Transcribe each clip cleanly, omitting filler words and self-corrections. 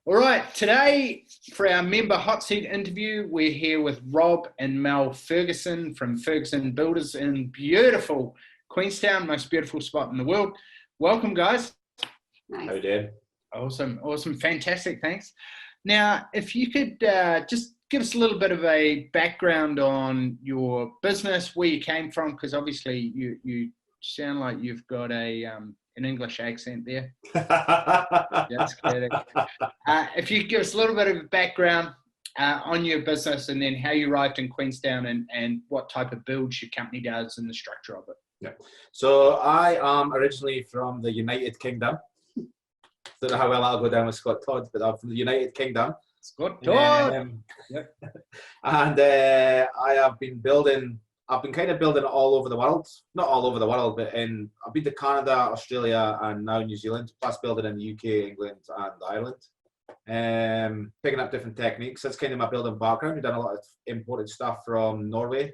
All right, today for our member hot seat interview, we're here with Rob and Mel Ferguson from Ferguson Builders in beautiful Queenstown, most beautiful spot in the world. Welcome, guys. Nice. How you doing? Awesome, fantastic, thanks. Now, if you could just give us a little bit of a background on your business, where you came from, because obviously you sound like you've got an English accent there. Just kidding. If you could give us a little bit of a background on your business and then how you arrived in Queenstown and what type of builds your company does and the structure of it. Yeah. So I am originally from the United Kingdom. Don't know how well I'll go down with Scott Todd, but I'm from the United Kingdom. Scott Todd! Yep. And I have been building, kind of building all over the world. Not all over the world, but I've been to Canada, Australia, and now New Zealand, plus building in the UK, England, and Ireland. Picking up different techniques. That's kind of my building background. We've done a lot of imported stuff from Norway,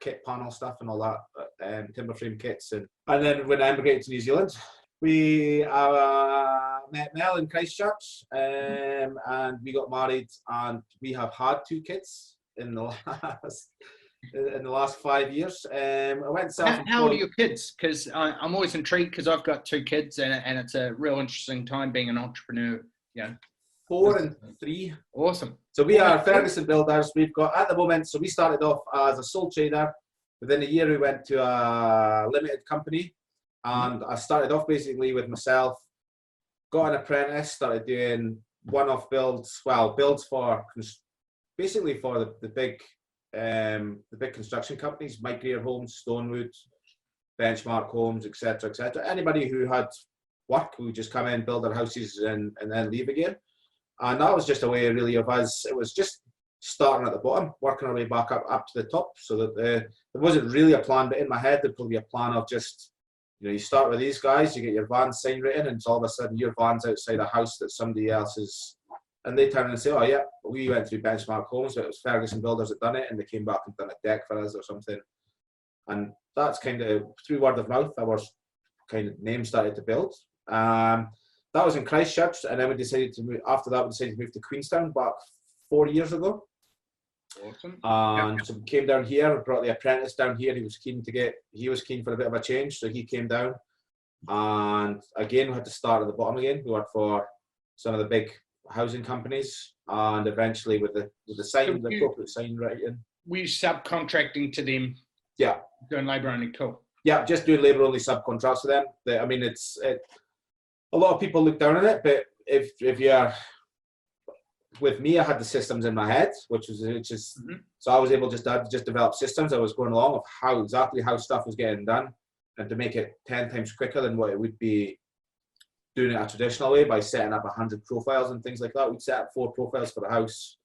kit panel stuff and all that, timber frame kits. And then when I immigrated to New Zealand, we met Mel in Christchurch, and we got married, and we have had 2 kids in the last 5 years. I went self-employed. How old are your kids? Because I'm always intrigued because I've got 2 kids and it's a real interesting time being an entrepreneur. Yeah, 4 and 3. Awesome. So we are Ferguson Builders. We've got at the moment. So we started off as a sole trader. Within a year, we went to a limited company, and I started off basically with myself. Got an apprentice. Started doing one-off builds. Well, builds for basically for the big construction companies, Microwave Homes, Stonewood, Benchmark Homes, etc., etc. Anybody who had work, who just come in, build their houses, and then leave again. And that was just a way, really, of us. It was just starting at the bottom, working our way back up to the top. So that there wasn't really a plan, but in my head there'd probably be a plan of just, you start with these guys, you get your van sign written, and all of a sudden your van's outside a house that somebody else is. And they turn and say, oh yeah, we went through Benchmark Homes, but it was Ferguson Builders that done it, and they came back and done a deck for us or something. And that's kind of, through word of mouth, our kind of name started to build. That was in Christchurch, and then we decided to move, after that we decided to move to Queenstown back 4 years ago. Awesome. And so we came down here, brought the apprentice down here. He was keen for a bit of a change, so he came down. And again, we had to start at the bottom again. We worked for some of the big housing companies, and eventually with the sign, the corporate sign writing. Were you subcontracting to them? Yeah. Doing labour only, cool. Yeah, just doing labour only subcontracts for them. I mean, a lot of people look down on it, but if you're with me, I had the systems in my head, which is so I was able to just develop systems. I was going along of how stuff was getting done, and to make it 10 times quicker than what it would be doing it a traditional way by setting up 100 profiles and things like that. We'd set up 4 profiles for the house,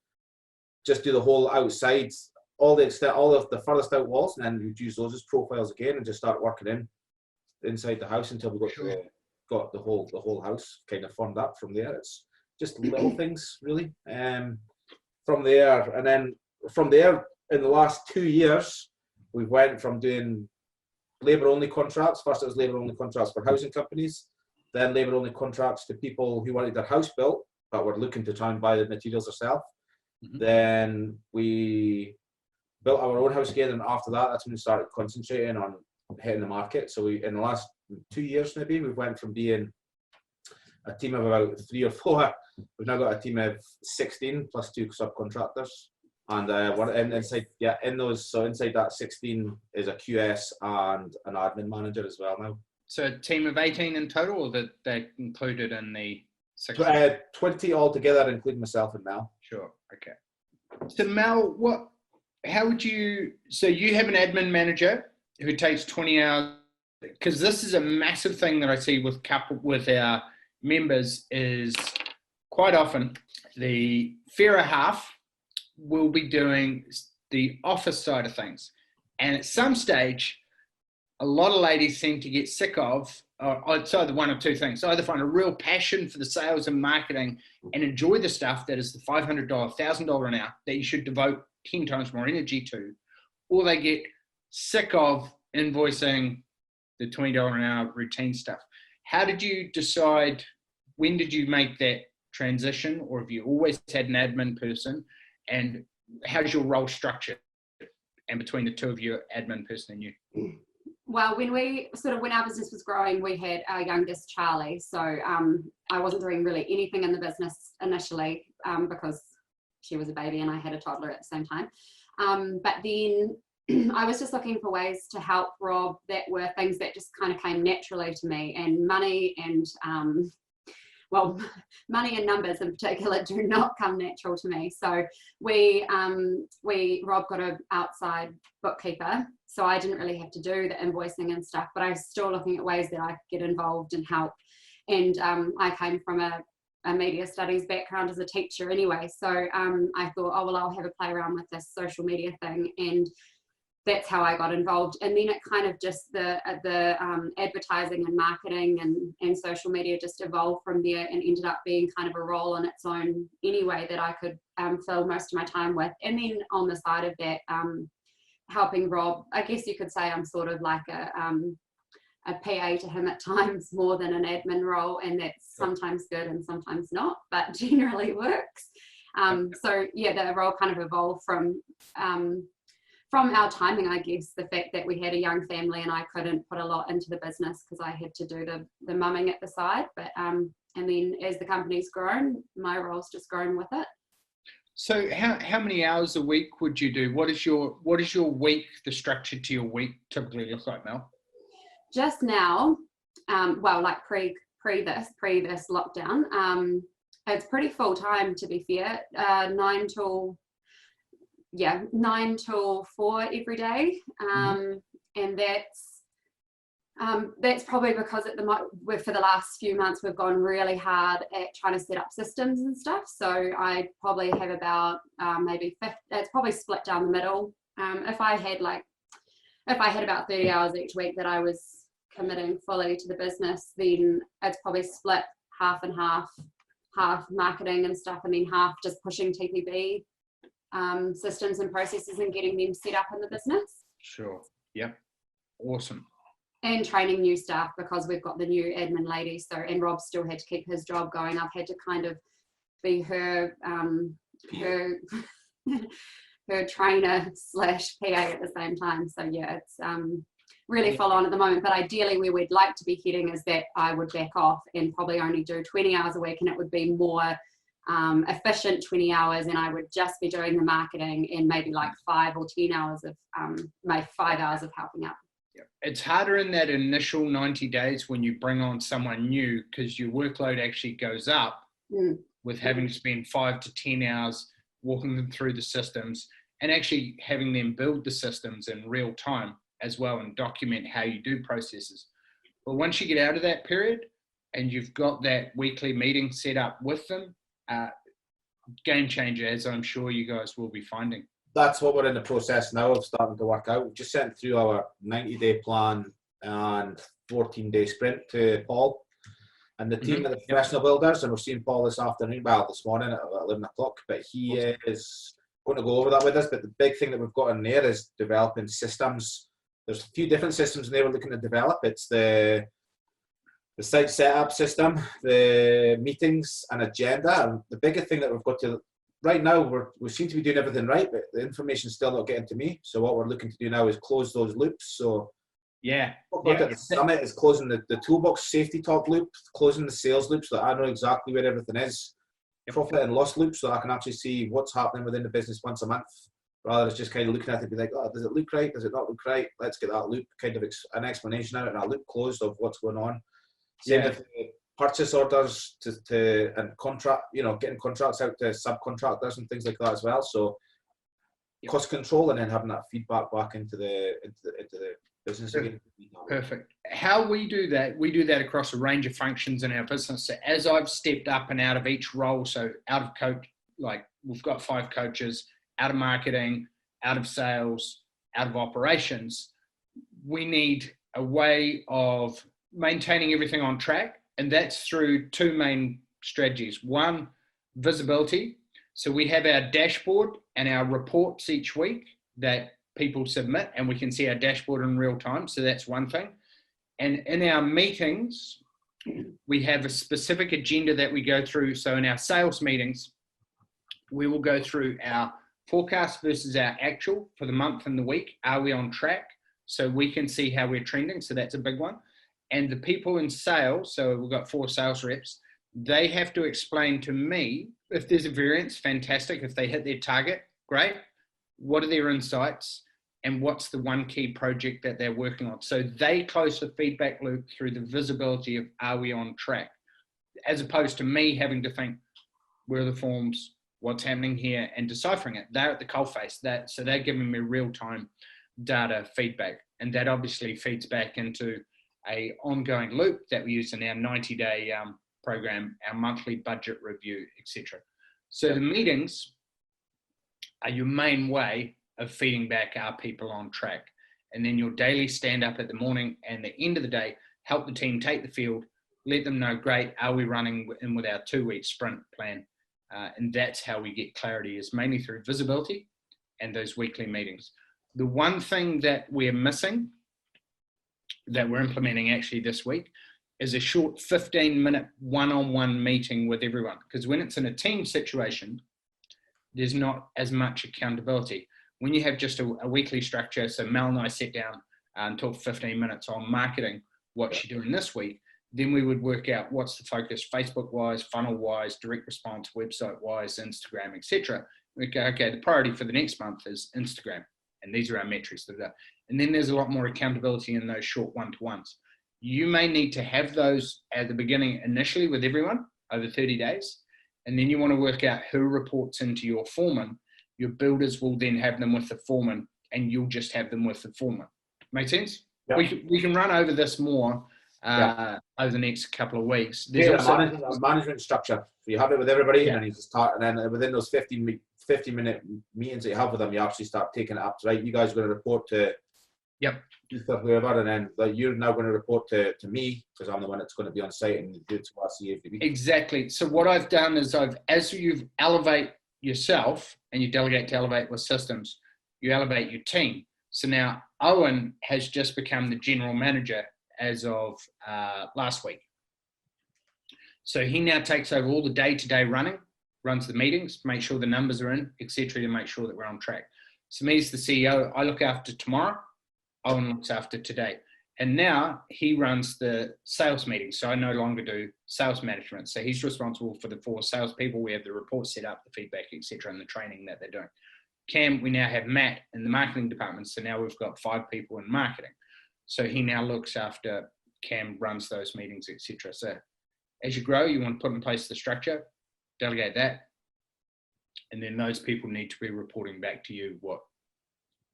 just do the whole outside, all of the furthest out walls, and then we'd use those as profiles again and just start working inside the house until we got the whole house kind of formed up from there. It's just little things really. From there, in the last 2 years, we went from doing labour only contracts. First it was labour only contracts for housing companies, then labour only contracts to people who wanted their house built but were looking to try and buy the materials themselves. Then we built our own house again, and after that, that's when we started concentrating on hitting the market. So in the last 2 years maybe, we went from being a team of about 3 or 4. We've now got a team of 16 plus 2 subcontractors, and we're inside that 16 is a QS and an admin manager as well now. So a team of 18 in total, or that they included in the 16? 20 altogether, including myself and Mel. Sure. Okay. So Mel, so you have an admin manager who takes 20 hours, because this is a massive thing that I see with our members is quite often the fairer half will be doing the office side of things. And at some stage, a lot of ladies seem to get sick of, it's either one of 2 things. Either find a real passion for the sales and marketing and enjoy the stuff that is the $500, $1,000 an hour that you should devote 10 times more energy to, or they get sick of invoicing the $20 an hour routine stuff. How did you decide, when did you make that transition, or have you always had an admin person? And how's your role structured? And between the two of you, admin person and you? Well, when our business was growing, we had our youngest, Charlie. So I wasn't doing really anything in the business initially because she was a baby and I had a toddler at the same time. But then I was just looking for ways to help Rob that were things that just kind of came naturally to me, and money and money and numbers in particular do not come natural to me. So Rob got an outside bookkeeper, so I didn't really have to do the invoicing and stuff, but I was still looking at ways that I could get involved and help. And I came from a media studies background as a teacher anyway, so I thought, oh well, I'll have a play around with this social media thing, and that's how I got involved. And then it kind of just the advertising and marketing and social media just evolved from there and ended up being kind of a role on its own anyway that I could fill most of my time with. And then on the side of that, helping Rob, I guess you could say I'm sort of like a PA to him at times more than an admin role, and that's sometimes good and sometimes not, but generally works. So yeah, the role kind of evolved from our timing, I guess, the fact that we had a young family and I couldn't put a lot into the business because I had to do the mumming at the side. But and then as the company's grown, my role's just grown with it. So how many hours a week would you do? What is your week, the structure to your week typically look like, Mel? Just now, well, like pre this lockdown, it's pretty full time, to be fair. 9 till 4 every day, and that's probably because for the last few months we've gone really hard at trying to set up systems and stuff. So I probably have about maybe 50, it's probably split down the middle. If I had about 30 hours each week that I was committing fully to the business, then it's probably split half and half marketing and stuff, and then half just pushing TPB systems and processes and getting them set up in the business. Sure. Yep. Awesome. And training new staff, because we've got the new admin lady. So, and Rob still had to keep his job going. I've had to kind of be her trainer / PA at the same time. So yeah, it's really full on at the moment. But ideally where we'd like to be heading is that I would back off and probably only do 20 hours a week, and it would be more efficient 20 hours, and I would just be doing the marketing and maybe like 5 or 10 hours of maybe 5 hours of helping out. It's harder in that initial 90 days when you bring on someone new, because your workload actually goes up with having to spend 5 to 10 hours walking them through the systems and actually having them build the systems in real time as well and document how you do processes. But once you get out of that period and you've got that weekly meeting set up with them, game changer, as I'm sure you guys will be finding. That's what we're in the process now of starting to work out. We've just sent through our 90-day plan and 14-day sprint to Paul and the team at the Professional Builders, and we're seeing Paul this afternoon, well, this morning at 11 o'clock, but he is going to go over that with us. But the big thing that we've got in there is developing systems. There's a few different systems in there we're looking to develop. It's the site setup system, the meetings and agenda. And the biggest thing that we've got to, right now, we seem to be doing everything right, but the information's still not getting to me. So what we're looking to do now is close those loops. So the summit is closing the toolbox safety talk loop, closing the sales loop so that I know exactly where everything is, profit and loss loop so that I can actually see what's happening within the business once a month, rather than just kind of looking at it and be like, oh, does it look right? Does it not look right? Let's get that loop, kind of an explanation out and a loop closed of what's going on. Same with the purchase orders and contract, getting contracts out to subcontractors and things like that as well. So cost control and then having that feedback back into the business again. Perfect. How we do that across a range of functions in our business. So as I've stepped up and out of each role, so out of coach, like we've got 5 coaches, out of marketing, out of sales, out of operations, we need a way of maintaining everything on track. And that's through 2 main strategies. One, visibility. So we have our dashboard and our reports each week that people submit, and we can see our dashboard in real time. So that's one thing. And in our meetings, We have a specific agenda that we go through. So in our sales meetings, we will go through our forecast versus our actual for the month and the week. Are we on track? So we can see how we're trending. So that's a big one. And the people in sales, so we've got 4 sales reps, they have to explain to me if there's a variance, fantastic. If they hit their target, great. What are their insights? And what's the one key project that they're working on? So they close the feedback loop through the visibility of are we on track? As opposed to me having to think, where are the forms? What's happening here? And deciphering it. They're at the coalface. So they're giving me real-time data feedback. And that obviously feeds back into a ongoing loop that we use in our 90-day program, our monthly budget review, etc. So the meetings are your main way of feeding back our people on track. And then your daily stand up at the morning and the end of the day, help the team take the field, let them know, great, are we running in with our 2-week sprint plan? And that's how we get clarity, is mainly through visibility and those weekly meetings. The one thing that we're missing, that we're implementing actually this week, is a short 15-minute one-on-one meeting with everyone. Because when it's in a team situation, there's not as much accountability. When you have just a weekly structure, so Mel and I sit down and talk 15 minutes on marketing, what you're doing this week, then we would work out what's the focus Facebook-wise, funnel-wise, direct response, website-wise, Instagram, etc. We go, okay, the priority for the next month is Instagram, and these are our metrics. And then there's a lot more accountability in those short one-to-ones. You may need to have those at the beginning initially with everyone over 30 days, and then you want to work out who reports into your foreman. Your builders will then have them with the foreman, and you'll just have them with the foreman. Make sense? Yeah. We can run over this more over the next couple of weeks. There's also a management structure. So you have it with everybody, and then you start, and then within those 50-minute meetings that you have with them, you actually start taking it up. Right, you guys are going to report to whoever, and then you're now going to report to me, because I'm the one that's going to be on site and do it to our CFDB. Exactly. So what I've done is as you elevate yourself and you delegate to elevate with systems, you elevate your team. So now Owen has just become the general manager as of last week. So he now takes over all the day-to-day running, runs the meetings, make sure the numbers are in, etc., to make sure that we're on track. So me as the CEO, I look after tomorrow, Owen looks after today. And now he runs the sales meetings. So I no longer do sales management. So he's responsible for the 4 salespeople. We have the reports set up, the feedback, etc., and the training that they're doing. Cam, we now have Matt in the marketing department. So now we've got 5 people in marketing. So he now looks after, Cam runs those meetings, etc. So as you grow, you want to put in place the structure, delegate that, and then those people need to be reporting back to you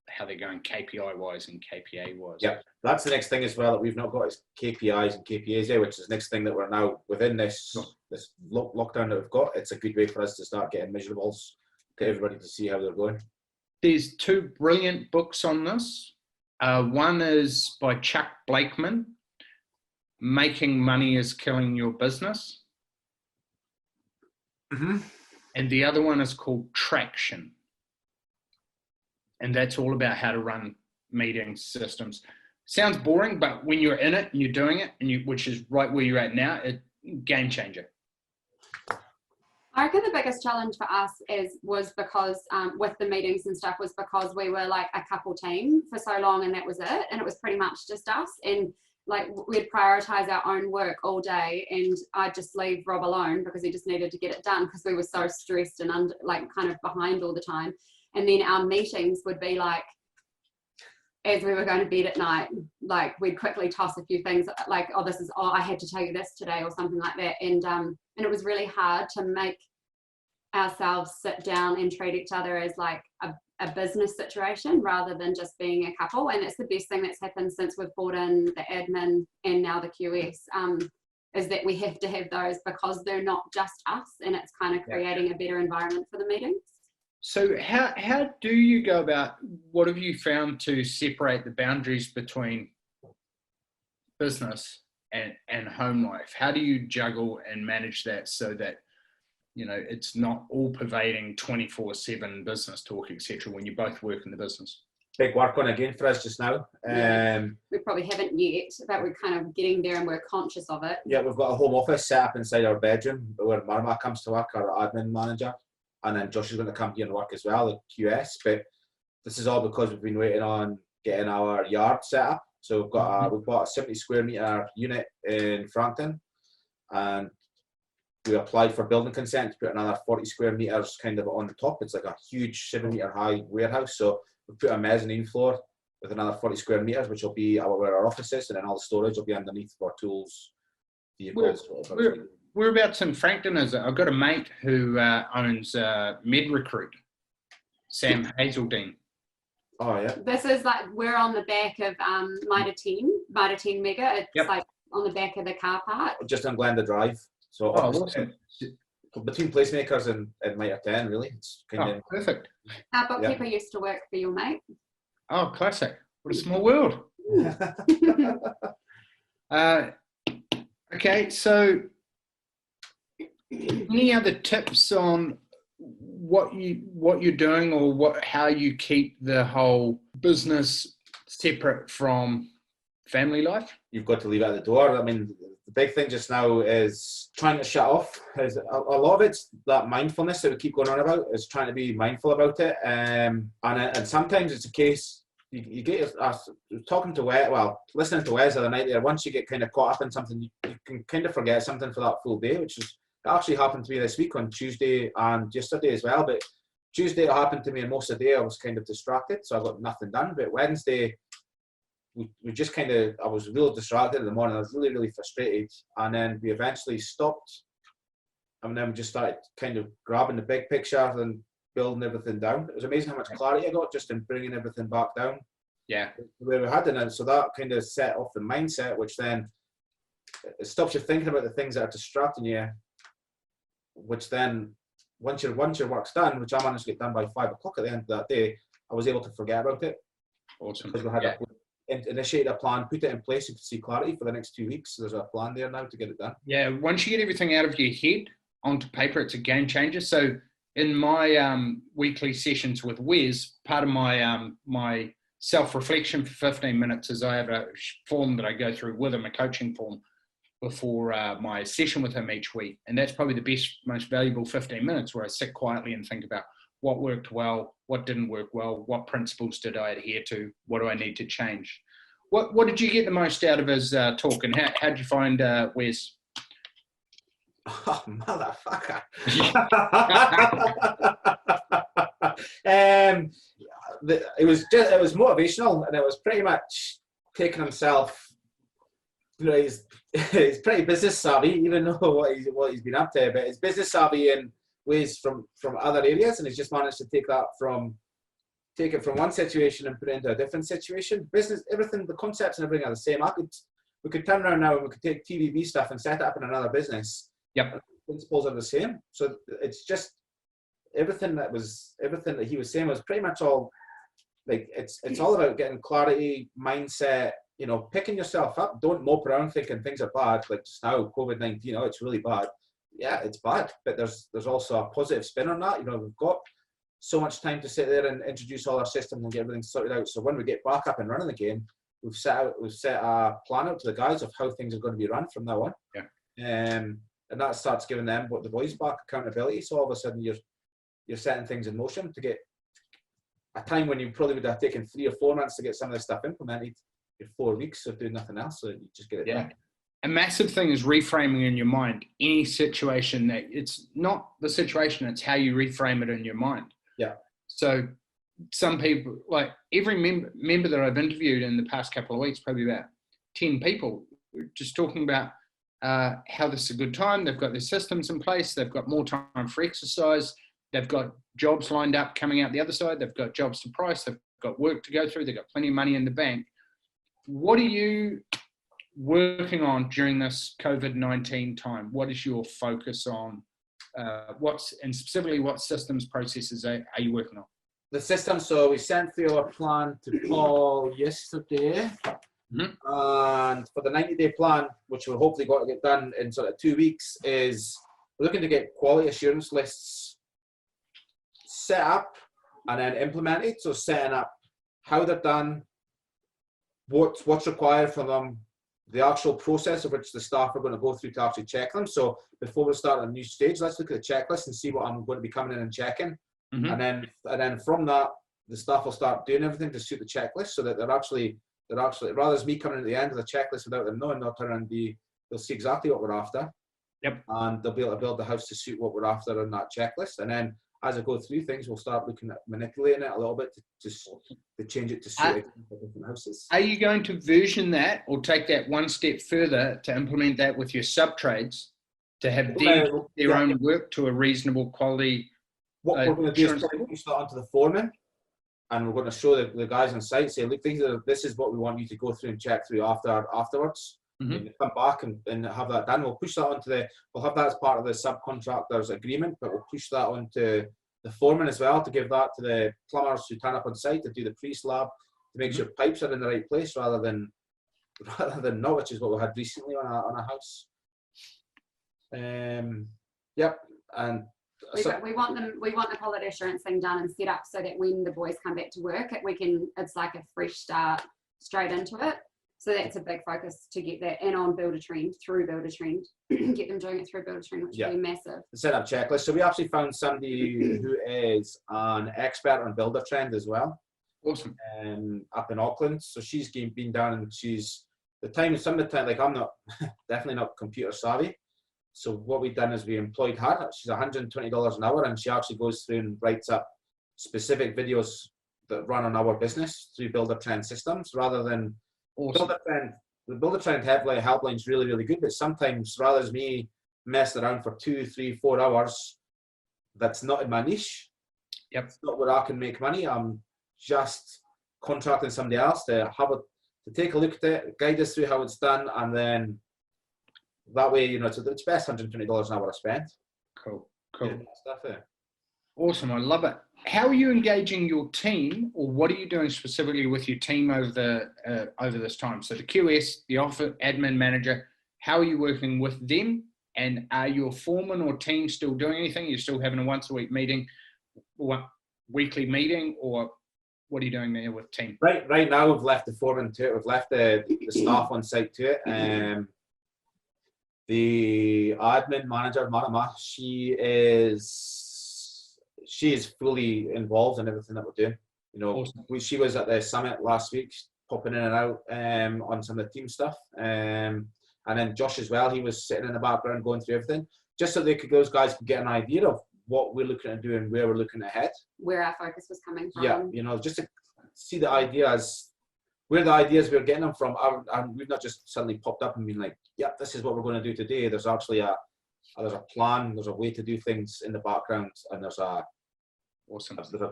how they're going KPI wise and KPA wise. Yeah, that's the next thing as well that we've not got is KPIs and KPAs there, which is the next thing that we're now within this lockdown that we've got. It's a good way for us to start getting measurables to everybody to see how they're going. There's 2 brilliant books on this. One is by Chuck Blakeman, Making Money is Killing Your Business. Mm-hmm. And the other one is called Traction. And that's all about how to run meeting systems. Sounds boring, but when you're in it and you're doing it, which is right where you're at now, game changer. I reckon the biggest challenge for us was because with the meetings and stuff was because we were like a couple team for so long, and that was it. And it was pretty much just us. And like we'd prioritize our own work all day, and I'd just leave Rob alone because he just needed to get it done because we were so stressed and kind of behind all the time. And then our meetings would be like, as we were going to bed at night, like we'd quickly toss a few things like, I had to tell you this today or something like that. And it was really hard to make ourselves sit down and treat each other as like a business situation rather than just being a couple. And it's the best thing that's happened since we've brought in the admin and now the QS, is that we have to have those because they're not just us, and it's kind of creating a better environment for the meetings. So how do you go about, what have you found to separate the boundaries between business and home life? How do you juggle and manage that so that, it's not all pervading 24/7 business talk, etc., when you both work in the business? big work on again for us just now. We probably haven't yet, but we're kind of getting there and we're conscious of it. Yeah, we've got a home office set up inside our bedroom where Marma comes to work, our admin manager, and then Josh is going to come here and work as well, the QS. But this is all because we've been waiting on getting our yard set up. So we've bought a 70 square metre unit in Frankton, and we applied for building consent to put another 40 square metres kind of on the top. It's like a huge 7-metre high warehouse. So we put a mezzanine floor with another 40 square metres, which will be where our office is, and then all the storage will be underneath for tools, vehicles. Whereabouts in Frankton is it? I've got a mate who owns MedRecruit, Sam Hazeldine. Oh, yeah. This is like, we're on the back of Mitre 10 Mega. It's like on the back of the car park. Just on Glenda Drive. So awesome. Between placemakers and Mitre 10, really. It's kind of perfect. Our bookkeeper used to work for your mate. Oh, classic. What a small world. Okay, so any other tips on what you're doing, or how you keep the whole business separate from family life? You've got to leave it at the door. I mean, the big thing just now is trying to shut off. A lot of it's that mindfulness that we keep going on about, is trying to be mindful about it. And sometimes it's a case, you get, talking to Wes, listening to Wes the other night there, once you get kind of caught up in something, you can kind of forget something for that full day, which is actually happened to me this week on Tuesday and yesterday as well. But Tuesday it happened to me, and most of the day I was kind of distracted, so I got nothing done. But Wednesday, we just kind of, I was really distracted in the morning. I was really, really frustrated. And then we eventually stopped. And then we just started kind of grabbing the big picture and building everything down. It was amazing how much clarity I got just in bringing everything back down. Yeah. Where we had it. And so that kind of set off the mindset, which then it stops you thinking about the things that are distracting you, which then once your work's done, which I managed to get done by 5 o'clock at the end of that day, I was able to forget about it. Awesome. Because we had initiate a plan, put it in place, you can see clarity for the next 2 weeks. So there's a plan there now to get it done. Yeah, once you get everything out of your head onto paper, it's a game changer. So in my weekly sessions with Wes, part of my my self-reflection for 15 minutes is I have a form that I go through with him, a coaching form, before my session with him each week. And that's probably the best, most valuable 15 minutes where I sit quietly and think about what worked well, what didn't work well, what principles did I adhere to, what do I need to change. What did you get the most out of his talk, and how did you find Wes? Oh, motherfucker. It was motivational, and it was pretty much taking himself, you know, he's pretty business savvy, even though what he's been up to, but he's business savvy in ways from other areas, and he's just managed to take it from one situation and put it into a different situation. Business, everything, the concepts and everything are the same. We could turn around now and we could take TVB stuff and set it up in another business. Yep. The principles are the same. So it's just everything that he was saying was pretty much all like it's all about getting clarity, mindset, you know, picking yourself up. Don't mope around thinking things are bad. Like just now, COVID-19, oh, it's really bad. Yeah, it's bad, but there's also a positive spin on that. You know, we've got so much time to sit there and introduce all our systems and get everything sorted out. So when we get back up and running again, we've set a plan out to the guys of how things are going to be run from now on. Yeah. And that starts giving them, the boys back, accountability. So all of a sudden you're setting things in motion to get a time when you probably would have taken 3 or 4 months to get some of this stuff implemented. In 4 weeks of doing nothing else, so you just get it done. A massive thing is reframing in your mind. Any situation that it's not the situation, it's how you reframe it in your mind. Yeah. So some people, like every member that I've interviewed in the past couple of weeks, probably about 10 people, just talking about how this is a good time. They've got their systems in place. They've got more time for exercise. They've got jobs lined up coming out the other side. They've got jobs to price. They've got work to go through. They've got plenty of money in the bank. What are you working on during this COVID-19 time? What is your focus on? And specifically, what systems, processes are you working on? The system, so we sent through our plan to Paul yesterday. Mm-hmm. And for the 90-day plan, which we're hopefully going to get done in sort of 2 weeks, is we're looking to get quality assurance lists set up and then implemented. So setting up how they're done, what's required from them, the actual process of which the staff are going to go through to actually check them. So before we start a new stage, let's look at the checklist and see what I'm going to be coming in and checking. Mm-hmm. And then from that, the staff will start doing everything to suit the checklist, so that they're actually rather than me coming in at the end of the checklist without them knowing, they'll turn around and they'll see exactly what we're after. Yep. And they'll be able to build the house to suit what we're after in that checklist. And then as I go through things, we'll start looking at manipulating it a little bit to change it to suit different houses. Are you going to version that or take that one step further to implement that with your sub-trades to have them their own work to a reasonable quality? What we're going to do is push that onto the foreman, and we're going to show the guys on site, say, look, this is what we want you to go through and check through afterwards. Mm-hmm. Come back and have that done. We'll push that onto we'll have that as part of the subcontractors agreement, but we'll push that onto the foreman as well, to give that to the plumbers who turn up on site to do the pre-slab, to make sure pipes are in the right place rather than not, which is what we had recently on a house. Yep, and we want the quality assurance thing done and set up so that when the boys come back to work, it's like a fresh start straight into it. So that's a big focus, to get that in on Buildertrend, through Buildertrend, get them doing it through Buildertrend, which would be massive. The setup checklist. So we actually found somebody who is an expert on Buildertrend as well. Awesome. Up in Auckland. So she's been down, and some of the time, like I'm not, definitely not computer savvy. So what we've done is we employed her. She's $120 an hour, and she actually goes through and writes up specific videos that run on our business through Buildertrend systems, rather than awesome. The Buildertrend helpline is really, really good, but sometimes rather than me messing around for 2, 3, 4 hours, that's not in my niche. Yep. It's not where I can make money. I'm just contracting somebody else to take a look at it, guide us through how it's done, and then that way, it's best $120 an hour I spend. Cool. Yeah, stuff there. Awesome, I love it. How are you engaging your team, or what are you doing specifically with your team over this time? So the QS, the office admin manager, how are you working with them? And are your foreman or team still doing anything? You're still having a once a week meeting, or weekly meeting, or what are you doing there with team? Right now, we've left the foreman to it. We've left the staff on site to it. The admin manager, Marama, she is fully involved in everything that we're doing. Awesome. She was at the summit last week, popping in and out on some of the team stuff. And then Josh as well, he was sitting in the background going through everything, just so those guys could get an idea of what we're looking at doing, where we're looking ahead. Where our focus was coming from. Yeah, just to see the ideas, where the ideas we're getting them from. And we've not just suddenly popped up and been like, yeah, this is what we're going to do today. There's actually a plan, there's a way to do things in the background, and there's a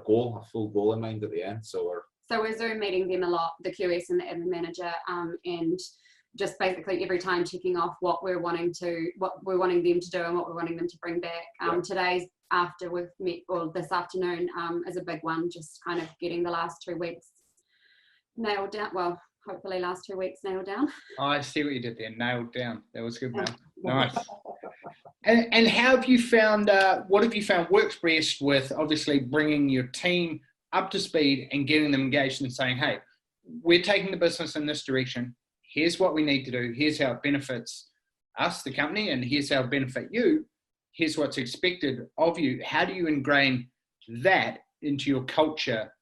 goal, a full goal in mind at the end. So we're Zoom meeting them a lot, the QS and the admin manager, and just basically every time checking off what we're wanting them to do and what we're wanting them to bring back. Today's after we've met, or this afternoon, is a big one, just kind of getting the last 2 weeks nailed down. Well, hopefully last 2 weeks nailed down. I see what you did there, nailed down. That was good, man. Nice. And how have you found, what have you found works best with obviously bringing your team up to speed and getting them engaged and saying, hey, we're taking the business in this direction. Here's what we need to do. Here's how it benefits us, the company, and here's how it benefits you. Here's what's expected of you. How do you ingrain that into your culture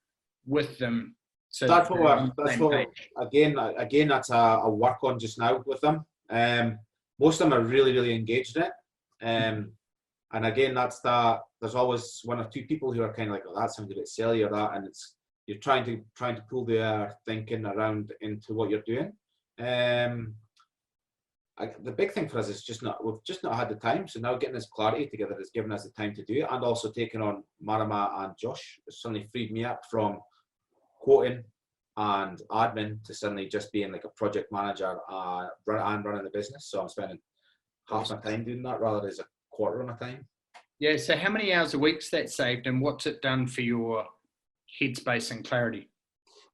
with them? So that's what again, that's a work on just now with them. Most of them are really, really engaged in it. And again, there's always 1 or 2 people who are kind of like, oh, that sounds a bit silly or that, and you're trying to pull their thinking around into what you're doing. The big thing for us is we've just not had the time. So now getting this clarity together has given us the time to do it, and also taking on Marama and Josh has suddenly freed me up from quoting and admin to suddenly just being like a project manager and running the business. So I'm spending half my time doing that rather than a quarter of my time. Yeah. So how many hours a week's that saved, and what's it done for your headspace and clarity?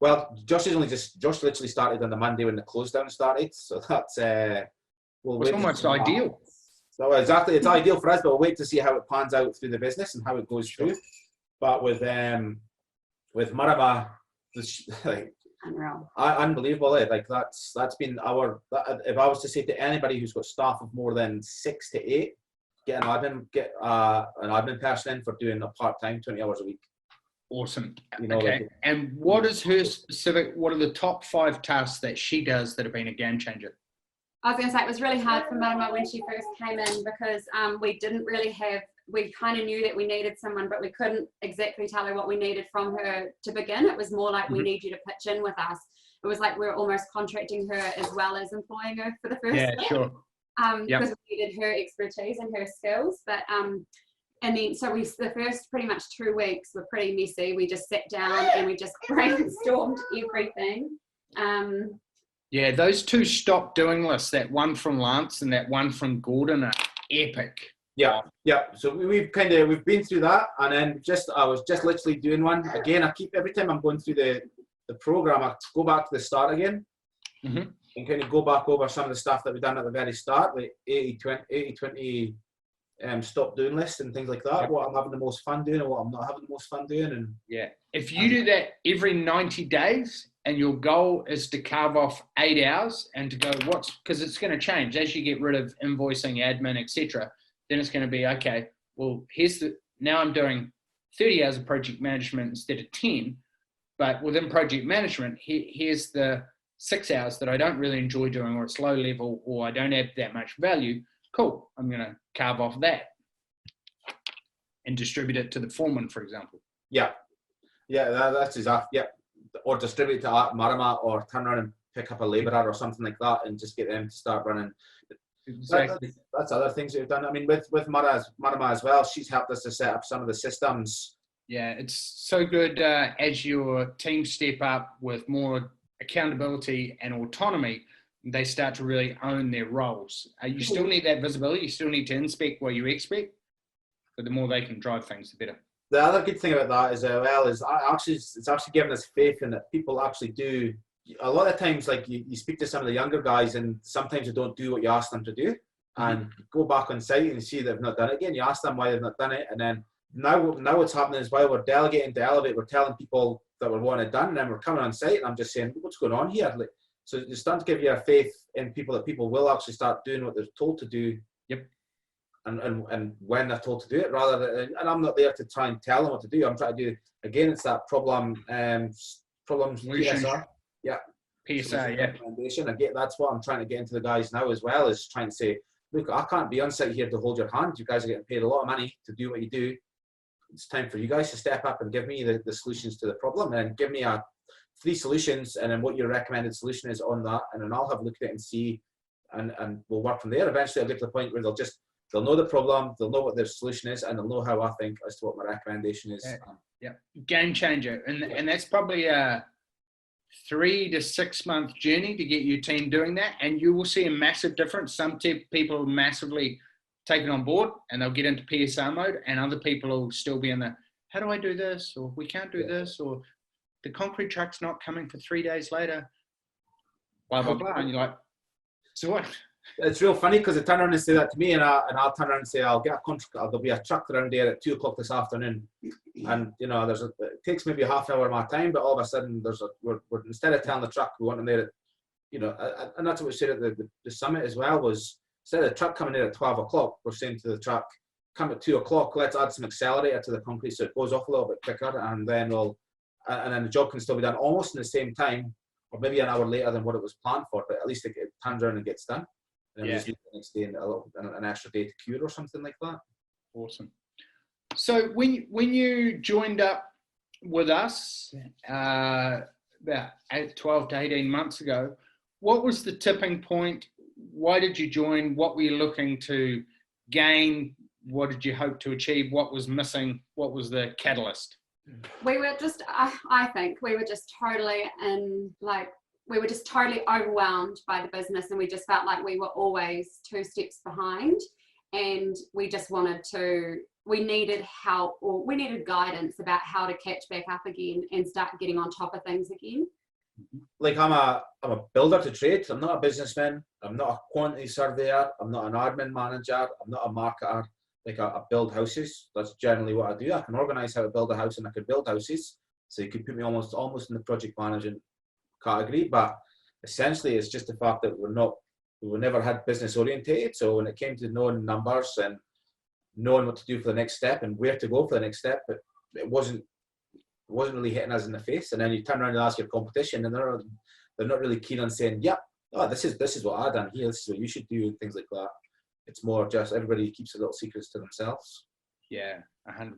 Well, Josh literally started on the Monday when the close down started. So that's it's almost ideal. So exactly, it's ideal for us, but we'll wait to see how it pans out through the business and how it goes through. But with Marama, like, Unreal. unbelievable. Like that's been our. If I was to say to anybody who's got staff of more than 6 to 8, get an admin person in for doing a part-time 20 hours a week. Awesome. You know, Okay. like, And what is her specific? What are the top 5 tasks that she does that have been a game changer? I was going to say it was really hard for Marama when she first came in because we didn't really have. We kind of knew that we needed someone, but we couldn't exactly tell her what we needed from her to begin. It was more like, we need you to pitch in with us. It was like we were almost contracting her as well as employing her for the first Yeah, bit. sure. Because we needed her expertise and her skills. But and then so the first pretty much 2 weeks were pretty messy. We just sat down and we just brainstormed everything. Yeah, those 2 stop doing lists, that one from Lance and that one from Gordon, are epic. Yeah. So we've been through that, and then I was just literally doing one again. I keep, every time I'm going through the program, I go back to the start again, and kind of go back over some of the stuff that we've done at the very start, like 80-20 stop doing lists and things like that. Yep. What I'm having the most fun doing and what I'm not having the most fun doing, and yeah, if you do that every 90 days, and your goal is to carve off 8 hours and to go, because it's going to change as you get rid of invoicing, admin, etc. Then it's going to be, okay, well, now I'm doing 30 hours of project management instead of 10, but within project management, here's the 6 hours that I don't really enjoy doing, or it's low level, or I don't have that much value. Cool, I'm going to carve off that and distribute it to the foreman, for example. Yeah, that's exactly, yeah. Or distribute to Marama, or turn around and pick up a labourer or something like that and just get them to start running. Exactly. That's other things that we've done. I mean, with Marama as well, she's helped us to set up some of the systems. Yeah, it's so good as your team step up with more accountability and autonomy, they start to really own their roles. You still need that visibility. You still need to inspect what you expect, but the more they can drive things, the better. The other good thing about that is it's actually given us faith in that people actually do. A lot of times, like you speak to some of the younger guys, and sometimes they don't do what you ask them to do, and you go back on site and you see they've not done it again. You ask them why they've not done it, and then now what's happening is, while we're delegating to Elevate, we're telling people that we want it done, and then we're coming on site, and I'm just saying, what's going on here? Like, so you're starting to give you a faith in people that people will actually start doing what they're told to do. Yep. And when they're told to do it, rather than, and I'm not there to try and tell them what to do. I'm trying to do, again, it's that problems PSR. Yeah. PSR, yeah. Recommendation. That's what I'm trying to get into the guys now as well, is trying to say, look, I can't be on site here to hold your hand. You guys are getting paid a lot of money to do what you do. It's time for you guys to step up and give me the solutions to the problem, and give me 3 solutions, and then what your recommended solution is on that, and then I'll have a look at it and see, and we'll work from there. Eventually I'll get to the point where they'll know the problem, they'll know what their solution is, and they'll know how I think as to what my recommendation is. Yeah. Game changer. And that's probably a 3 to 6 month journey to get your team doing that. And you will see a massive difference. Some people will massively take it on board and they'll get into PSR mode, and other people will still be in the, how do I do this? Or we can't do this, or the concrete truck's not coming for 3 days later, blah, blah, blah. And you're like, so what? It's real funny because they turn around and say that to me, and I'll turn around and say, I'll get a contract. There'll be a truck around there at 2 o'clock this afternoon, and you know, it takes maybe half an hour of my time, but all of a sudden we're instead of telling the truck we want them there, and that's what we said at the summit as well, was instead of the truck coming there at 12 o'clock, we're saying to the truck, come at 2 o'clock. Let's add some accelerator to the concrete so it goes off a little bit quicker, and then the job can still be done almost in the same time, or maybe an hour later than what it was planned for, but at least it turns around and gets done. And just leave the next day an extra day to cure or something like that. Awesome. So when you joined up with us about 12 to 18 months ago, what was the tipping point? Why did you join? What were you looking to gain? What did you hope to achieve? What was missing? What was the catalyst? We were just, I think we were just totally we were just totally overwhelmed by the business, and we just felt like we were always 2 steps behind, and we just we needed help, or we needed guidance about how to catch back up again and start getting on top of things again. Like I'm a builder to trade. I'm not a businessman. I'm not a quantity surveyor. I'm not an admin manager. I'm not a marketer. Like I build houses. That's generally what I do. I can organise how to build a house, and I can build houses. So you could put me almost in the project management category, but essentially it's just the fact that we were never had business orientated. So when it came to knowing numbers and knowing what to do for the next step and where to go for the next step, it wasn't really hitting us in the face. And then you turn around and ask your competition, and they're not really keen on saying, yeah, oh, this is what I've done here, this is what you should do, and things like that. It's more just everybody keeps a little secrets to themselves. Yeah, 100%.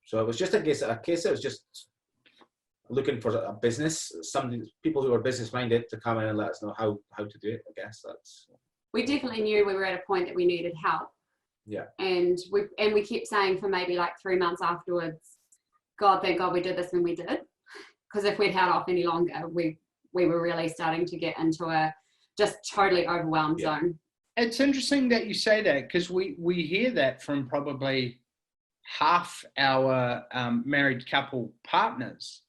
So it was just a case it was just looking for a business, people who are business minded to come in and let us know how to do it. I guess that's. We definitely knew we were at a point that we needed help. Yeah. And we kept saying for maybe like 3 months afterwards, God, thank God we did this when we did. Because if we'd held off any longer, we were really starting to get into a just totally overwhelmed zone. It's interesting that you say that, because we hear that from probably half our married couple partners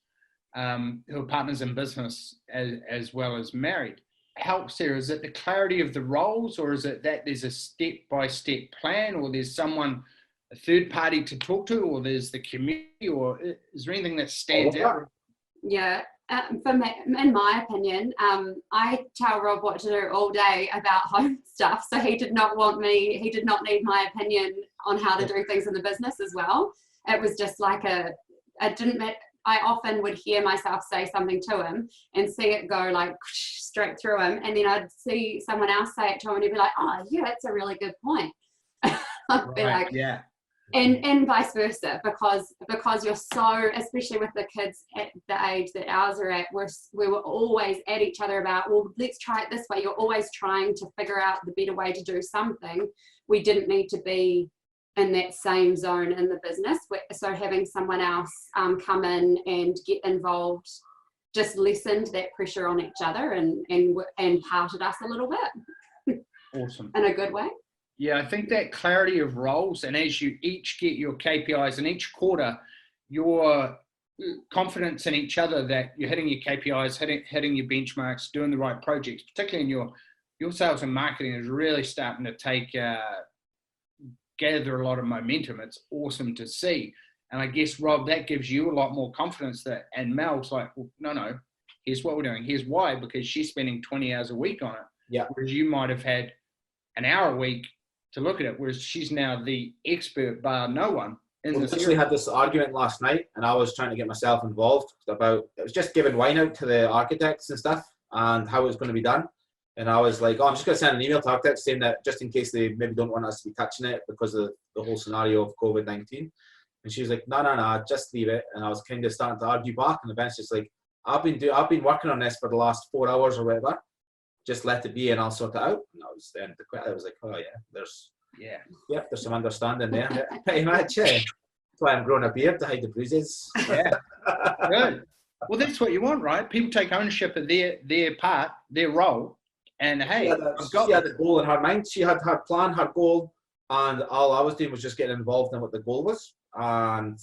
who are partners in business as well as married. Helps there? Is it the clarity of the roles, or is it that there's a step-by-step plan, or there's someone, a third party to talk to, or there's the community, or is there anything that stands out? Yeah, for me, in my opinion, I tell Rob what to do all day about home stuff, so he did not need my opinion on how to do things in the business as well. It was just like I often would hear myself say something to him and see it go like straight through him, and then I'd see someone else say it to him and he'd be like, oh yeah, that's a really good point. I'd be like, yeah. And vice versa, because you're so, especially with the kids at the age that ours are at, we were always at each other about, well, let's try it this way. You're always trying to figure out the better way to do something. We didn't need to be in that same zone in the business. So having someone else come in and get involved just lessened that pressure on each other and parted us a little bit. Awesome. In a good way. Yeah, I think that clarity of roles, and as you each get your KPIs in each quarter, your confidence in each other that you're hitting your KPIs, hitting your benchmarks, doing the right projects, particularly in your sales and marketing, is really starting to gather a lot of momentum. It's awesome to see. And I guess, Rob, that gives you a lot more confidence and Mel's like, well, no, here's what we're doing. Here's why, because she's spending 20 hours a week on it. Yeah. Whereas you might have had an hour a week to look at it, whereas she's now the expert bar no one. We literally had this argument last night, and I was trying to get myself involved it was just giving wine out to the architects and stuff and how it was going to be done. And I was like, I'm just going to send an email to architects saying that just in case they maybe don't want us to be touching it because of the whole scenario of COVID-19. And she was like, no, just leave it. And I was kind of starting to argue back, and the bench just like, I've been working on this for the last 4 hours or whatever. Just let it be and I'll sort it out. And I was then I was like, oh yeah, there's some understanding there. Pretty much, yeah. That's why I'm growing a beard to hide the bruises. Yeah. Good. Well, that's what you want, right? People take ownership of their part, their role, and hey, she had the goal in her mind. She had her plan, her goal, and all I was doing was just getting involved in what the goal was. And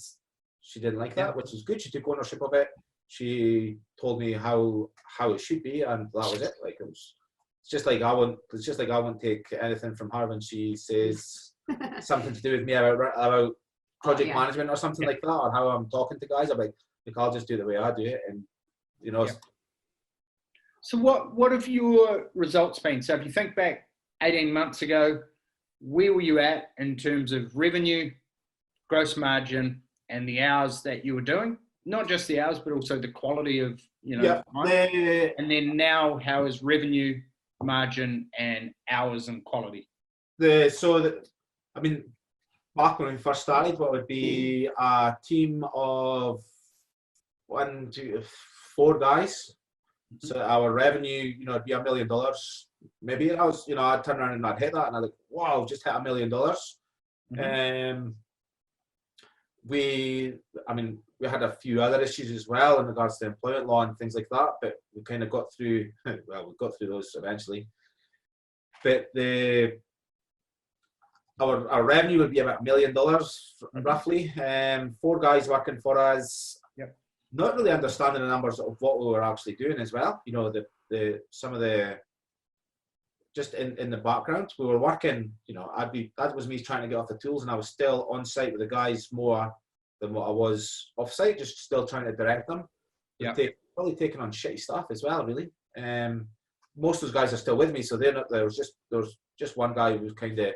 she didn't like that, which is good. She took ownership of it. She told me how it should be, and that was it. Like it's just like I won't take anything from her when she says something to do with me about project management or something like that, or how I'm talking to guys. I'm like I'll just do it the way I do it, and you know. So what have your results been? So if you think back 18 months ago, where were you at in terms of revenue, gross margin, and the hours that you were doing? Not just the hours, but also the quality of, and then now, how is revenue, margin, and hours and quality? Back when we first started, what would be a team of 1, 2, 4 guys. Mm-hmm. So our revenue, it'd be $1 million. Maybe I'd turn around and I'd hit that, and I'd like, wow, just hit $1 million. Mm-hmm. We had a few other issues as well in regards to employment law and things like that, but we kind of got through. Well, we got through those eventually. But our revenue would be about $1 million roughly. 4 guys working for us. Yep. Not really understanding the numbers of what we were actually doing as well. Just in the background, we were working, that was me trying to get off the tools, and I was still on site with the guys more than what I was offsite, just still trying to direct them. Yeah. Probably taking on shitty stuff as well, really. Most of those guys are still with me, so they're not. There was just one guy who was kind of,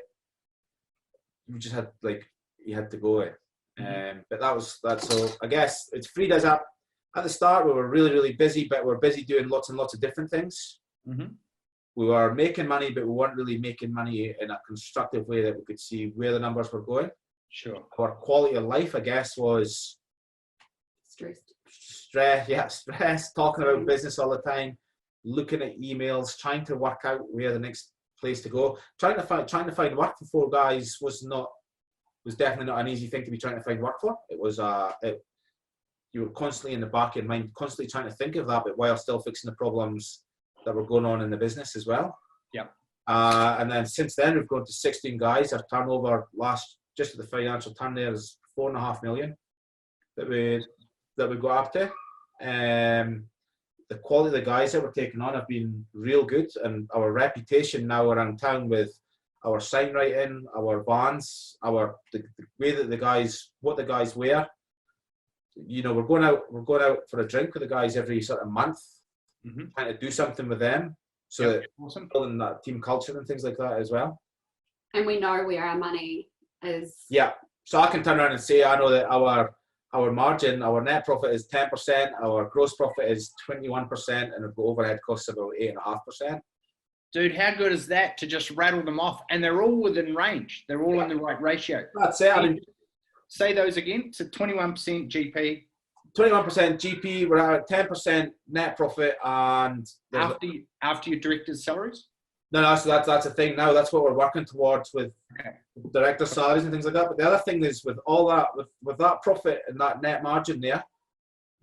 we just had like, he had to go. But that. So I guess it's freed us up. At the start, we were really, really busy, but we're busy doing lots and lots of different things. We were making money, but we weren't really making money in a constructive way that we could see where the numbers were going. Sure. Our quality of life, I guess, was stress, talking about business all the time, looking at emails, trying to work out where the next place to go. Trying to find work for 4 guys was definitely not an easy thing to be trying to find work for. It was you were constantly in the back of your mind, constantly trying to think of that, but while still fixing the problems that were going on in the business as well. Yeah. And then since then, we've gone to 16 guys. Our turnover just at the financial turn there is 4.5 million that we got up to. The quality of the guys that we're taking on have been real good, and our reputation now around town with our sign writing, our vans, the way that what the guys wear. You know, we're going out for a drink with the guys every sort of month, trying to do something with them, so that building that team culture and things like that as well. And we know where our money is. Yeah, so I can turn around and say I know that our margin, our net profit is 10%, our gross profit is 21%, and our overhead costs about 8.5%. Dude, how good is that to just rattle them off? And they're all within range. They're all in the right ratio. That's it. I mean, say those again. So 21% GP. 21% GP. We're at 10% net profit, and after your director's salaries. No. So that's a thing now. That's what we're working towards with director salaries and things like that. But the other thing is, with all that, with that profit and that net margin there,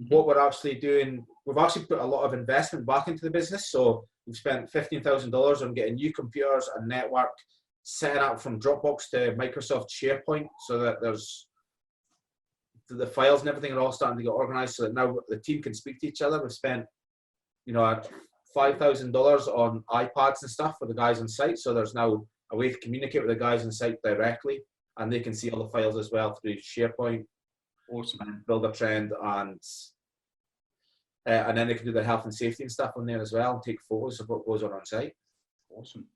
what we're actually doing, we've actually put a lot of investment back into the business. So we've spent $15,000 on getting new computers and network, setting up from Dropbox to Microsoft SharePoint, so that the files and everything are all starting to get organized, so that now the team can speak to each other. We've spent, $5,000 on iPads and stuff for the guys on site, so there's now a way to communicate with the guys on site directly, and they can see all the files as well through SharePoint. Awesome. And build a trend, and then they can do their health and safety and stuff on there as well, and take photos of what goes on site. Awesome.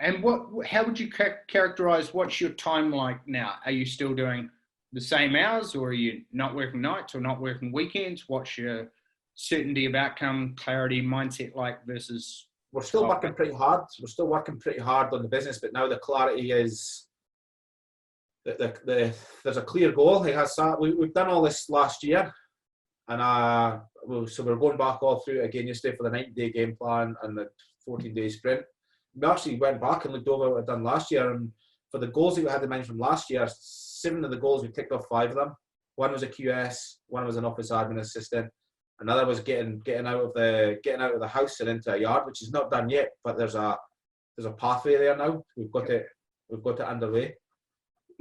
And how would you characterize, what's your time like now? Are you still doing the same hours, or are you not working nights or not working weekends? What's your certainty of outcome, clarity, mindset like versus? We're still working pretty hard. We're still working pretty hard on the business, but now the clarity is that there's a clear goal. We've done all this last year, and so we're going back all through it again yesterday for the 90-day game plan and the 14-day sprint. We actually went back and looked over what we'd done last year, and for the goals that we had in mind from last year, 7 of the goals, we ticked off 5 of them. One was a QS, one was an office admin assistant, another was getting out of the house and into a yard, which is not done yet, but there's a pathway there now. We've got it underway.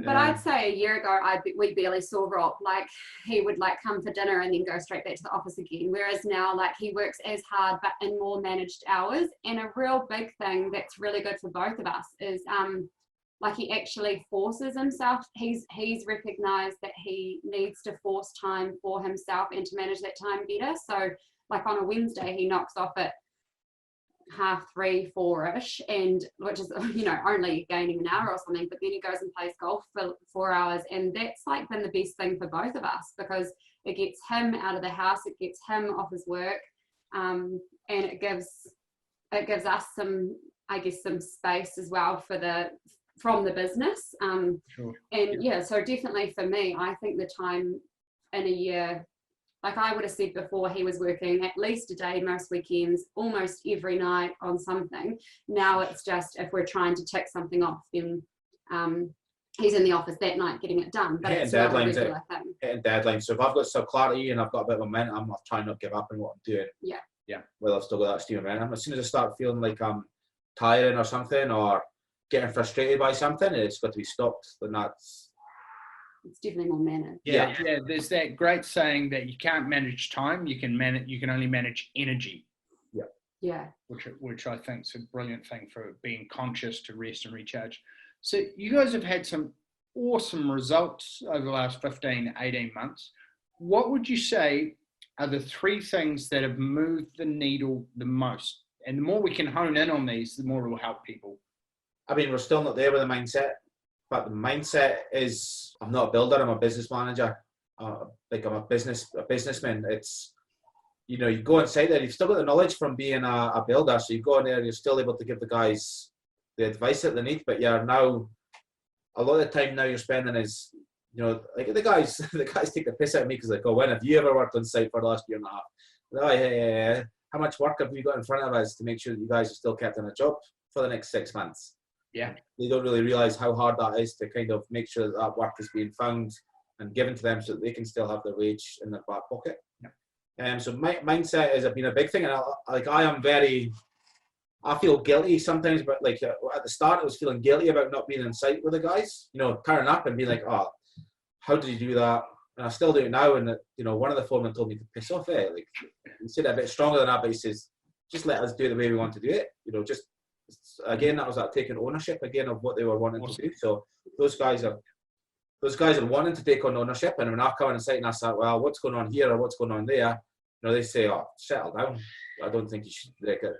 But I'd say a year ago, we barely saw Rob. Like, he would come for dinner and then go straight back to the office again. Whereas now, he works as hard but in more managed hours. And a real big thing that's really good for both of us is he actually forces himself. He's recognised that he needs to force time for himself and to manage that time better. So on a Wednesday, he knocks off at 3:30, 4-ish, and which is only gaining an hour or something, but then he goes and plays golf for 4 hours, and that's been the best thing for both of us, because it gets him out of the house, it gets him off his work, and it gives us some space as well from the business. Sure. And so definitely for me, I think the time in a year, I would have said before, he was working at least a day most weekends, almost every night on something. Now it's just, if we're trying to tick something off, then he's in the office that night getting it done. But it's not a regular thing. Hitting deadlines. So if I've got some clarity and I've got a bit of momentum, I'll try not to give up in what I'm doing. Yeah. Well, I've still got that steam of momentum. As soon as I start feeling like I'm tiring or something, or getting frustrated by something, it's got to be stopped. Then it's definitely more managed. Yeah. There's that great saying that you can't manage time. You can only manage energy. Yeah. Which I think is a brilliant thing for being conscious to rest and recharge. So you guys have had some awesome results over the last 15, 18 months. What would you say are the 3 things that have moved the needle the most? And the more we can hone in on these, the more it will help people. I mean, we're still not there with the mindset, but the mindset is, I'm not a builder, I'm a business manager. Like I'm a businessman. It's, you know, you go inside there, you've still got the knowledge from being a builder. So you go in there and you're still able to give the guys the advice that they need, but you're now, a lot of the time now you're spending is, you know, like the guys take the piss out of me because they go, when have you ever worked on site for the last year and a half? Oh, yeah. How much work have we got in front of us to make sure that you guys are still kept in a job for the next 6 months? Yeah. They don't really realise how hard that is to kind of make sure that that work is being found and given to them so that they can still have their wage in their back pocket. Yeah. So my mindset has been a big thing, and I feel guilty sometimes, but like at the start I was feeling guilty about not being in sight with the guys, you know, turning up and being like, oh, how did you do that? And I still do it now. And you know, one of the foremen told me to piss off it. Like, he said it a bit stronger than that, but he says, just let us do it the way we want to do it. You know, just again, that was like taking ownership again of what they were wanting to do. So those guys are wanting to take on ownership. And when I come on site and I say, well, what's going on here or what's going on there? You know, they say, oh, settle down. I don't think you should break it.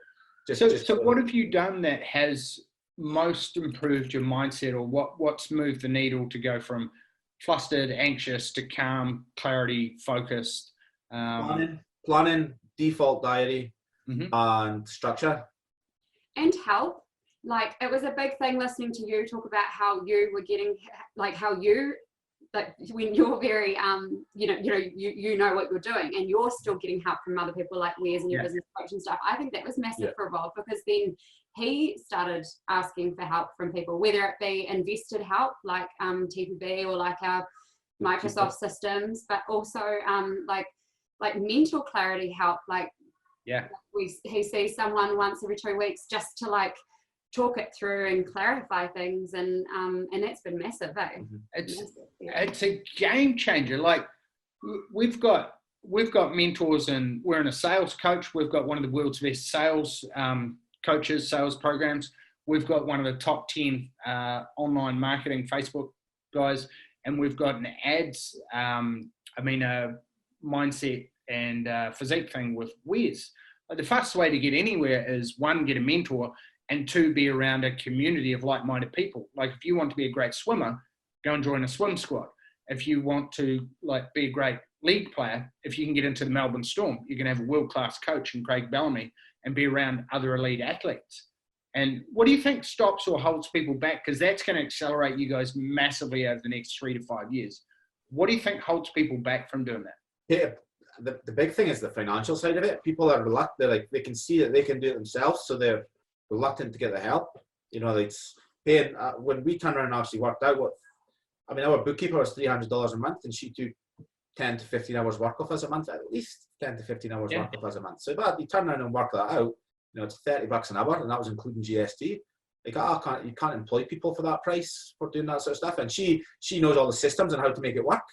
So what have you done that has most improved your mindset, or what's moved the needle to go from flustered, anxious to calm, clarity, focused? Planning, default diary, and structure. And help. Like, it was a big thing listening to you talk about how you were getting, like, how you, like, when you're very, you know what you're doing, and you're still getting help from other people like Wes and your business coach and stuff. I think that was massive for Rob, because then he started asking for help from people, whether it be invested help like TPB or like our Microsoft systems, but also like mental clarity help. Like, he sees someone once every 2 weeks just to like talk it through and clarify things, and that's been massive, eh? It's a game changer. Like, we've got mentors, and we're in a sales coach. We've got one of the world's best sales coaches, sales programs. We've got one of the top 10 online marketing Facebook guys, and we've got an ads, mindset and physique thing with Wes. Like, the fastest way to get anywhere is 1, get a mentor, and 2, be around a community of like-minded people. Like, if you want to be a great swimmer, go and join a swim squad. If you want to like be a great league player, if you can get into the Melbourne Storm, you can have a world-class coach in Craig Bellamy and be around other elite athletes. And what do you think stops or holds people back? Because that's going to accelerate you guys massively over the next 3 to 5 years. What do you think holds people back from doing that? Yeah, the big thing is the financial side of it. People are reluctant. They can see that they can do it themselves, so they're reluctant to get the help. You know, it's paying. When we turned around and actually worked out our bookkeeper was $300 a month, and she took 10 to 15 hours work off us a month, at least 10 to 15 hours work off us a month. So if you turn around and work that out, you know, it's $30 an hour, and that was including GST. Like, you can't employ people for that price for doing that sort of stuff. And she knows all the systems and how to make it work.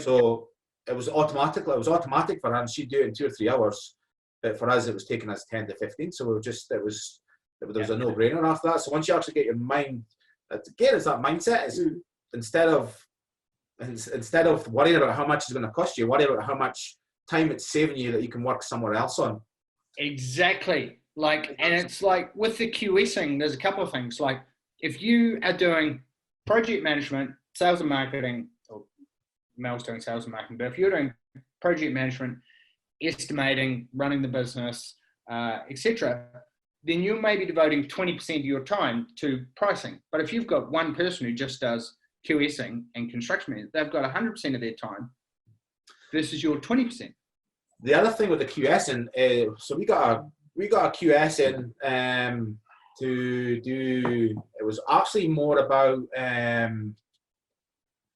So it was automatic. It was automatic for her, and she'd do it in 2 or 3 hours. But for us, it was taking us 10 to 15. So there was a no-brainer after that. So once you actually get your mind, again, it's that mindset. Is instead of worrying about how much it's going to cost you, worry about how much time it's saving you that you can work somewhere else on. Exactly. Like, and it's like with the QSing, there's a couple of things. Like, if you are doing project management, sales and marketing, or Mel's doing sales and marketing, but if you're doing project management, estimating, running the business, etc., then you may be devoting 20% of your time to pricing. But if you've got one person who just does QSing and construction management, they've got 100% of their time versus your 20%. The other thing with the QSing, so we got a QS in to do. It was actually more about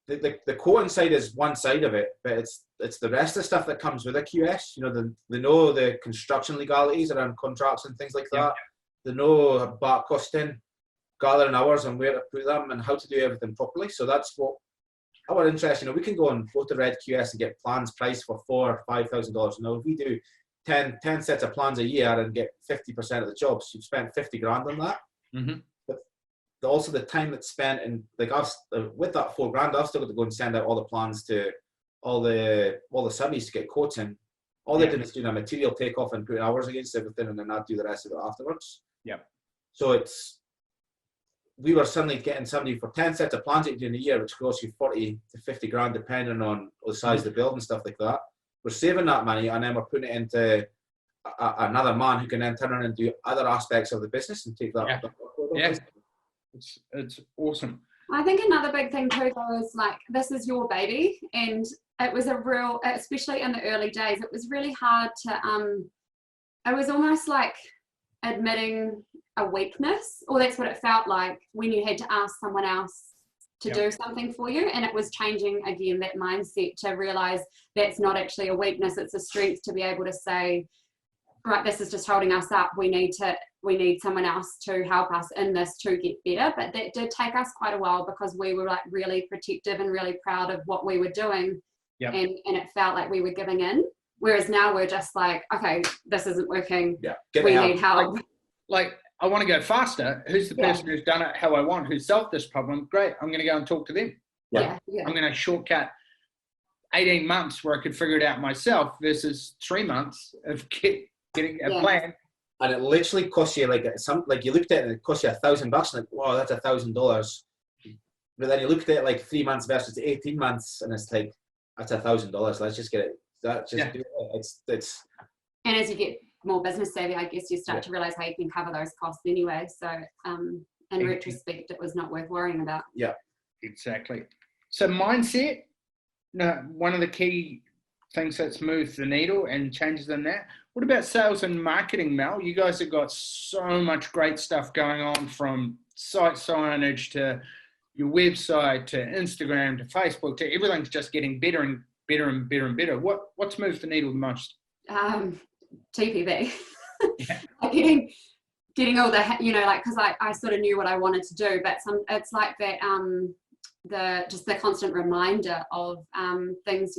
the quoting side is one side of it, but it's the rest of the stuff that comes with a QS. You know, they know the construction legalities around contracts and things like that. They know back costing, gathering hours and where to put them and how to do everything properly. So that's what our interest. You know, we can go to Red QS and get plans priced for $4,000 or $5,000. You know, if we do 10 sets of plans a year and get 50% of the jobs, you've spent 50 grand on that. Mm-hmm. But also the time that's spent in, like, with that $4,000, I've still got to go and send out all the plans to all the subbies to get quotes in. All they're doing is doing a material takeoff and putting hours against everything, and then I'd do the rest of it afterwards. Yep. So we were suddenly getting somebody for 10 sets of plans that you do in a year, which costs you 40 to 50 grand, depending on the size of the build and stuff like that. We're saving that money, and then we're putting it into another man who can then turn around and do other aspects of the business and take that. Yeah. It's awesome. I think another big thing too, though, is like, this is your baby, and it was a real, especially in the early days, it was really hard to, it was almost like admitting a weakness, or that's what it felt like when you had to ask someone else to do something for you. And it was changing again that mindset to realize that's not actually a weakness, it's a strength to be able to say, right, this is just holding us up, we need someone else to help us in this to get better. But that did take us quite a while, because we were like really protective and really proud of what we were doing. Yep. And it felt like we were giving in, whereas now we're just like, okay, this isn't working, we need help. Like, I want to go faster. Who's the person who's done it how I want, who's solved this problem? Great, I'm going to go and talk to them. I'm going to shortcut 18 months where I could figure it out myself versus 3 months of getting a plan. And it literally costs you like you looked at it and it costs you $1,000, like, wow, that's $1,000. But then you looked at it like 3 months versus 18 months, and it's like, that's $1,000. Let's just get it. Do it. It's. And as you get more business savvy, I guess you start to realize how you can cover those costs anyway. So in retrospect, it was not worth worrying about. Yeah, exactly. So mindset, one of the key things that's moved the needle and changes in that. What about sales and marketing, Mel? You guys have got so much great stuff going on, from site signage to your website to Instagram to Facebook to everything's just getting better and better and better and better. What's moved the needle the most? TPV. getting all the, like, because I sort of knew what I wanted to do, but it's like that, the constant reminder of things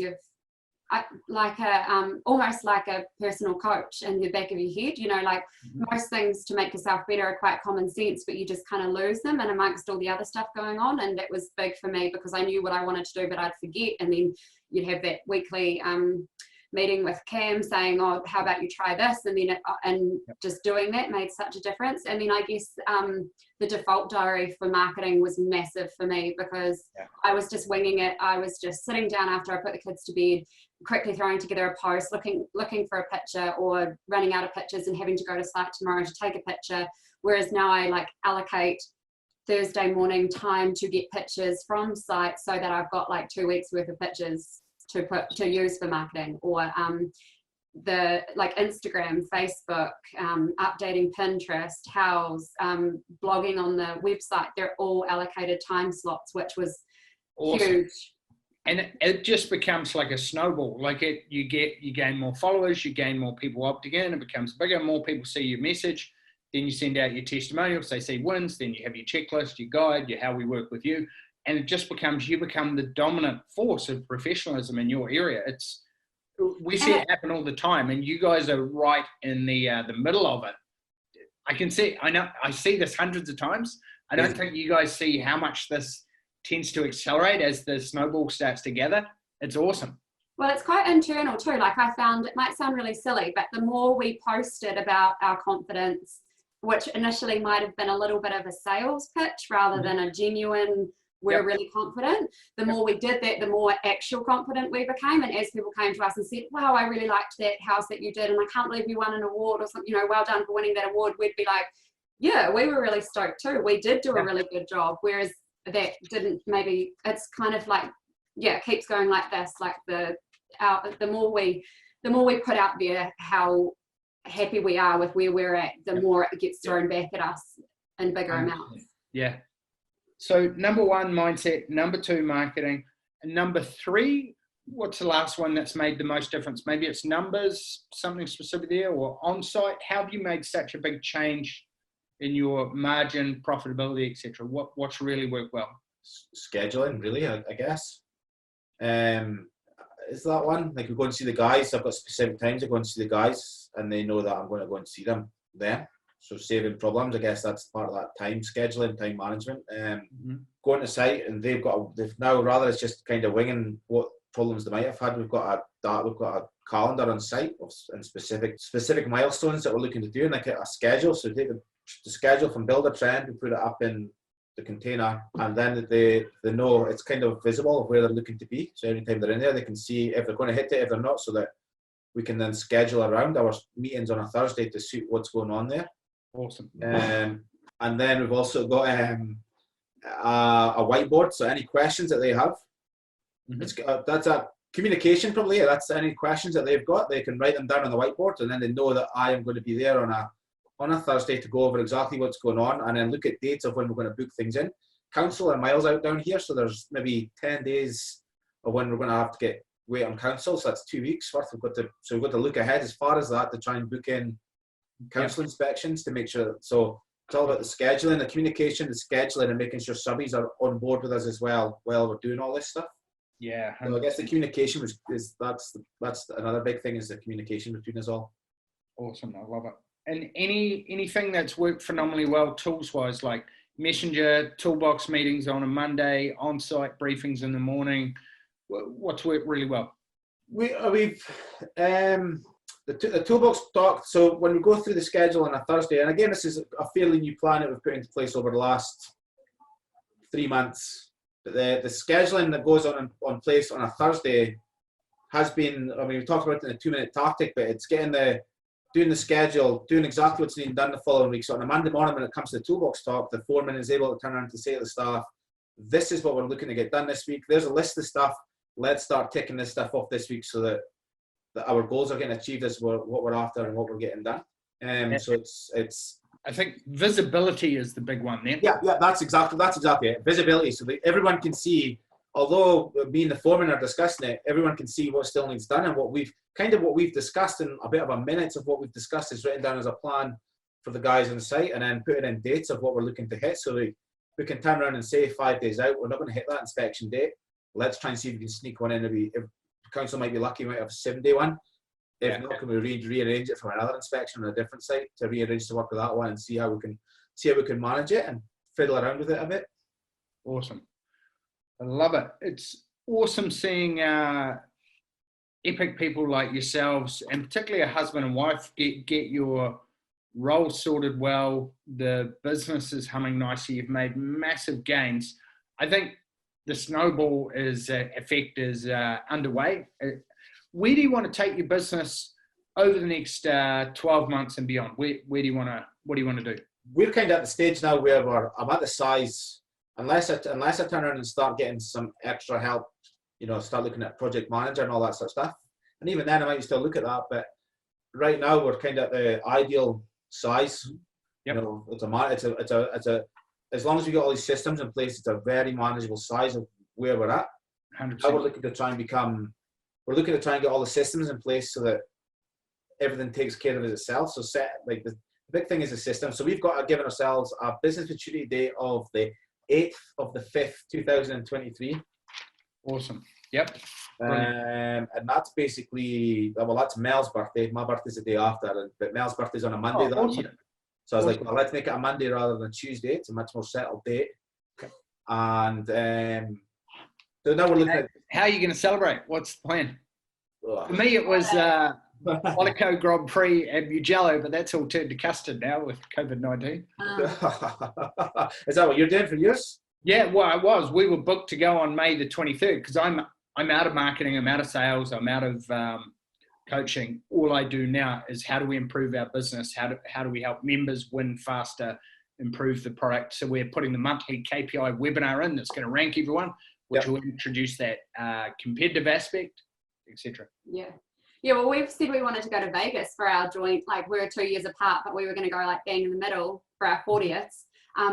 almost like a personal coach in the back of your head, like most things to make yourself better are quite common sense, but you just kind of lose them and amongst all the other stuff going on. And it was big for me because I knew what I wanted to do, but I'd forget. And then you'd have that weekly meeting with Cam saying, oh, how about you try this? And then just doing that made such a difference. And then I guess the default diary for marketing was massive for me, because I was just winging it. I was just sitting down after I put the kids to bed, quickly throwing together a post, looking for a picture, or running out of pictures and having to go to site tomorrow to take a picture. Whereas now I like allocate Thursday morning time to get pictures from site, so that I've got like 2 weeks worth of pictures to use for marketing, or the like Instagram, Facebook, updating Pinterest, House, blogging on the website. They're all allocated time slots, which was awesome. Huge. And it just becomes like a snowball. Like you gain more followers, you gain more people opting in, it becomes bigger, more people see your message. Then you send out your testimonials, they see wins, then you have your checklist, your guide, your how we work with you. And it just you become the dominant force of professionalism in your area. We see it happen all the time, and you guys are right in the middle of it. I see this hundreds of times. I don't think you guys see how much this tends to accelerate as the snowball starts to gather. It's awesome. Well, it's quite internal too. Like, I found, it might sound really silly, but the more we posted about our confidence, which initially might have been a little bit of a sales pitch rather than a genuine, we're really confident, the more we did that, the more actual confident we became. And as people came to us and said, wow, I really liked that house that you did, and I can't believe you won an award, or something, well done for winning that award, we'd be like, yeah, we were really stoked too. We did do a really good job. Whereas that didn't, maybe it's kind of like, it keeps going like this, like the more we put out there how happy we are with where we're at, the more it gets thrown back at us in bigger amounts. Yeah. So number one, mindset. Number two, marketing. And number three, what's the last one that's made the most difference? Maybe it's numbers, something specific there, or on-site. How have you made such a big change in your margin, profitability, etc.? What's really worked well? Scheduling, really, I guess. Is that one? Like, we go and see the guys. I've got specific times I go and see the guys, and they know that I'm going to go and see them then. So saving problems, I guess that's part of that time scheduling, time management. Going to site, and they've now, rather it's just kind of winging what problems they might have had. We've got a calendar on site and specific milestones that we're looking to do, and like a schedule. So take the schedule from Builder Trend, we put it up in the container, and then they know it's kind of visible of where they're looking to be. So every time they're in there, they can see if they're going to hit it, if they're not, so that we can then schedule around our meetings on a Thursday to suit what's going on there. Awesome. And then we've also got a whiteboard. So any questions that they have, that's a communication probably. That's any questions that they've got, they can write them down on the whiteboard, and then they know that I am going to be there on a Thursday to go over exactly what's going on, and then look at dates of when we're going to book things in. Council are miles out down here, so there's maybe 10 days of when we're going to have to wait on council. So that's 2 weeks worth. We've got to look ahead as far as that to try and book in council inspections to make sure. So it's all about the scheduling, the communication, the scheduling, and making sure subbies are on board with us as well while we're doing all this stuff. Yeah. So I guess the communication that's another big thing, is the communication between us all. Awesome. I love it. And anything that's worked phenomenally well tools wise, like Messenger, toolbox meetings on a Monday, on-site briefings in the morning. What's worked really well? The toolbox talk. So when we go through the schedule on a Thursday, and again, this is a fairly new plan that we've put into place over the last 3 months. But the scheduling that goes on place on a Thursday has been, I mean, we talked about it in a 2-minute tactic, but it's doing the schedule, doing exactly what's needed done the following week. So on a Monday morning, when it comes to the toolbox talk, the foreman is able to turn around to say to the staff, this is what we're looking to get done this week. There's a list of stuff. Let's start ticking this stuff off this week so that our goals are getting achieved as what we're after and what we're getting done. So it's. I think visibility is the big one then. Yeah, that's exactly it. Visibility, so that everyone can see. Although me and the foreman are discussing it, everyone can see what still needs done, and what we've discussed in a bit of a minute of what we've discussed is written down as a plan for the guys on the site, and then putting in dates of what we're looking to hit. So we can turn around and say 5 days out, we're not going to hit that inspection date. Let's try and see if we can sneak one in. If council might be lucky, we might have a 7-day one. If not, can we rearrange it from another inspection on a different site to rearrange to work with that one and see how we can manage it and fiddle around with it a bit. Awesome. I love it. It's awesome seeing epic people like yourselves, and particularly a husband and wife, get your role sorted well. The business is humming nicely. You've made massive gains. I think the snowball effect is underway. Where do you want to take your business over the next 12 months and beyond? What do you want to do? We're kind of at the stage now where I'm at the size, unless I turn around and start getting some extra help, start looking at project manager and all that sort of stuff. And even then I might still look at that, but right now we're kind of at the ideal size. Yep. It's a as long as we got all these systems in place, it's a very manageable size of where we're at. 100%. Now we're looking to try and get all the systems in place so that everything takes care of itself. So the big thing is the system. So we've got given ourselves a business maturity date of the 8th of the 5th, 2023. Awesome. Yep. And that's basically, that's Mel's birthday. My birthday's the day after, but Mel's birthday's on a Monday that year. So I was like, well, let's make it a Monday rather than Tuesday. It's a much more settled date. Okay. And so now we're looking at... How are you going to celebrate? What's the plan? For me, it was Monaco Grand Prix and Mugello, but that's all turned to custard now with COVID-19. Is that what you're doing for yours? Yeah, well, I was. We were booked to go on May the 23rd because I'm out of marketing, I'm out of sales, I'm out of coaching. All I do now is how do we improve our business? How do we help members win faster, improve the product? So we're putting the monthly KPI webinar in that's going to rank everyone, which will introduce that competitive aspect, etc. Yeah. Well, we've said we wanted to go to Vegas for our joint, like we're 2 years apart, but we were going to go like bang in the middle for our 40th.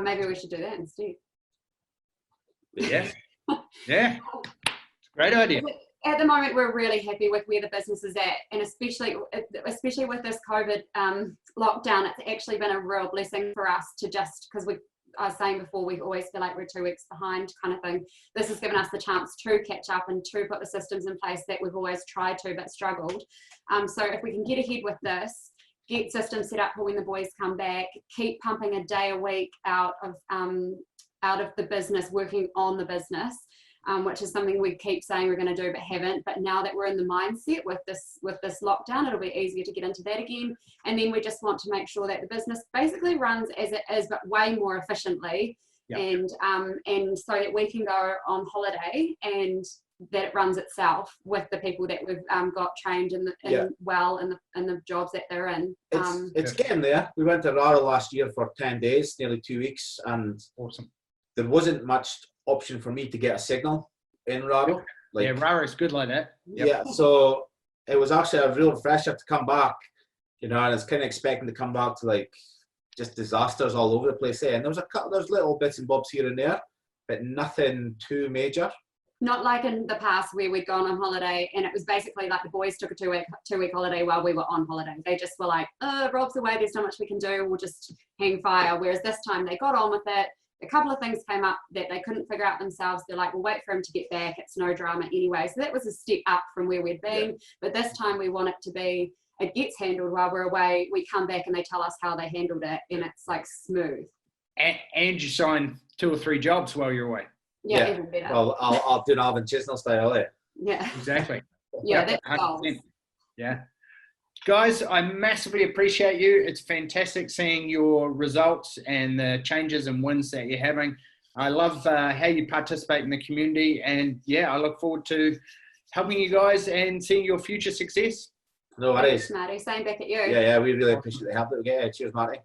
Maybe we should do that instead. Yeah. Yeah. Great idea. At the moment, we're really happy with where the business is at, and especially with this COVID lockdown, it's actually been a real blessing for us to just, because I was saying before, we always feel like we're 2 weeks behind kind of thing. This has given us the chance to catch up and to put the systems in place that we've always tried to but struggled. So if we can get ahead with this get systems set up for when the boys come back, keep pumping a day a week out of the business, working on the business, which is something we keep saying we're going to do but haven't. But now that we're in the mindset with this lockdown, it'll be easier to get into that again. And then we just want to make sure that the business basically runs as it is, but way more efficiently. Yep. And so that we can go on holiday and that it runs itself with the people that we've got trained in the jobs that they're in. It's getting there. We went to Rara last year for 10 days, nearly 2 weeks, and awesome. There wasn't much option for me to get a signal in Rara. Rara is good like that. Yep. Yeah, so it was actually a real refresher to come back, and I was kind of expecting to come back to just disasters all over the place there. And there's little bits and bobs here and there, but nothing too major. Not like in the past where we'd gone on holiday and it was basically like the boys took a two-week holiday while we were on holiday. They just were like, oh, Rob's away, there's not much we can do, we'll just hang fire. Whereas this time they got on with it. A couple of things came up that they couldn't figure out themselves. They're like, we'll wait for him to get back. It's no drama anyway. So that was a step up from where we'd been. Yeah. But this time we want it to be, it gets handled while we're away. We come back and they tell us how they handled it and it's smooth. And you sign 2 or 3 jobs while you're away. Yeah, even better. Well, I'll do Alvin Chisnell style, eh? Yeah. Exactly. Yeah, that's goals. Yeah. Guys, I massively appreciate you. It's fantastic seeing your results and the changes and wins that you're having. I love how you participate in the community. And yeah, I look forward to helping you guys and seeing your future success. No worries. Thanks, Marty. Same back at you. Yeah, we really appreciate the help that we get. Cheers, Marty.